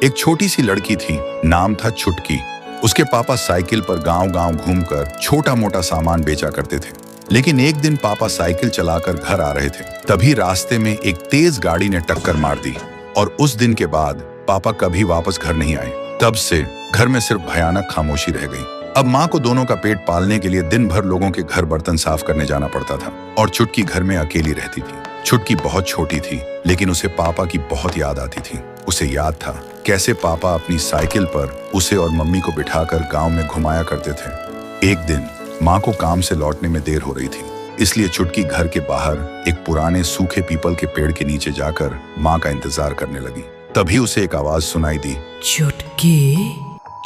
एक छोटी सी लड़की थी, नाम था छुटकी। उसके पापा साइकिल पर गांव-गांव घूमकर छोटा मोटा सामान बेचा करते थे। लेकिन एक दिन पापा साइकिल चलाकर घर आ रहे थे, तभी रास्ते में एक तेज गाड़ी ने टक्कर मार दी और उस दिन के बाद पापा कभी वापस घर नहीं आए। तब से घर में सिर्फ भयानक खामोशी रह गई। अब माँ को दोनों का पेट पालने के लिए दिन भर लोगों के घर बर्तन साफ करने जाना पड़ता था और छुटकी घर में अकेली रहती थी। छुटकी बहुत छोटी थी, लेकिन उसे पापा की बहुत याद आती थी। उसे याद था कैसे पापा अपनी साइकिल पर उसे और मम्मी को बिठाकर गांव में घुमाया करते थे। एक दिन माँ को काम से लौटने में देर हो रही थी, इसलिए छुटकी घर के बाहर एक पुराने सूखे पीपल के पेड़ के नीचे जाकर माँ का इंतजार करने लगी। तभी उसे एक आवाज सुनाई दी, छुटकी।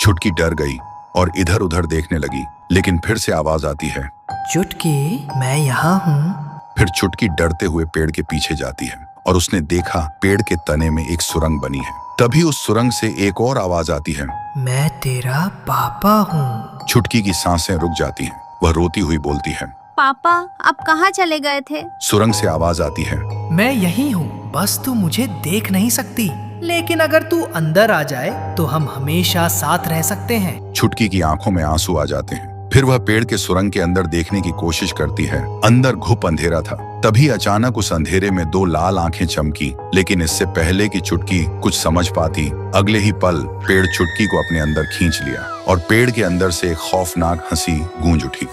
छुटकी डर गई और इधर उधर देखने लगी, लेकिन फिर से आवाज आती है, छुटकी, मैं यहाँ हूँ। फिर छुटकी डरते हुए पेड़ के पीछे जाती है और उसने देखा पेड़ के तने में एक सुरंग बनी है। तभी उस सुरंग से एक और आवाज आती है, मैं तेरा पापा हूँ। छुटकी की सांसें रुक जाती हैं। वह रोती हुई बोलती है, पापा आप कहाँ चले गए थे? सुरंग से आवाज आती है, मैं यही हूँ, बस तू मुझे देख नहीं सकती, लेकिन अगर तू अंदर आ जाए तो हम हमेशा साथ रह सकते हैं। छुटकी की आंखों में आंसू आ जाते हैं। फिर वह पेड़ के सुरंग के अंदर देखने की कोशिश करती है। अंदर घुप अंधेरा था। तभी अचानक उस अंधेरे में दो लाल आंखें चमकी, लेकिन इससे पहले कि छुटकी कुछ समझ पाती, अगले ही पल पेड़ छुटकी को अपने अंदर खींच लिया और पेड़ के अंदर से एक खौफनाक हंसी गूंज उठी।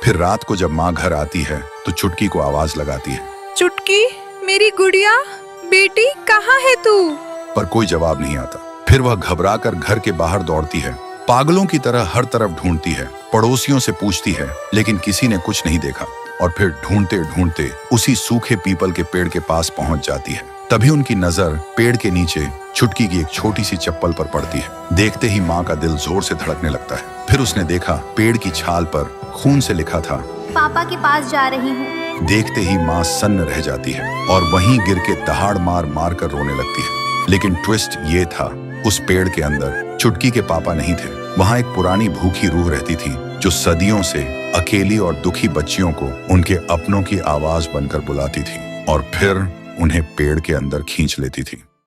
फिर रात को जब माँ घर आती है तो छुटकी को आवाज लगाती है, चुटकी, मेरी गुड़िया, बेटी कहाँ है तू? पर कोई जवाब नहीं आता। फिर वह घबराकर घर के बाहर दौड़ती है, पागलों की तरह हर तरफ ढूंढती है, पड़ोसियों से पूछती है, लेकिन किसी ने कुछ नहीं देखा। और फिर ढूंढते ढूंढते उसी सूखे पीपल के पेड़ के पास पहुंच जाती है। तभी उनकी नजर पेड़ के नीचे छुटकी की एक छोटी सी चप्पल पर पड़ती है। देखते ही माँ का दिल जोर से धड़कने लगता है। फिर उसने देखा पेड़ की छाल पर खून से लिखा था, पापा के पास जा रही हूँ। देखते ही माँ सन्न रह जाती है और वहीं गिर के दहाड़ मार मार कर रोने लगती है। लेकिन ट्विस्ट ये था, उस पेड़ के अंदर छुटकी के पापा नहीं थे। वहां एक पुरानी भूखी रूह रहती थी जो सदियों से अकेली और दुखी बच्चियों को उनके अपनों की आवाज बनकर बुलाती थी और फिर उन्हें पेड़ के अंदर खींच लेती थी।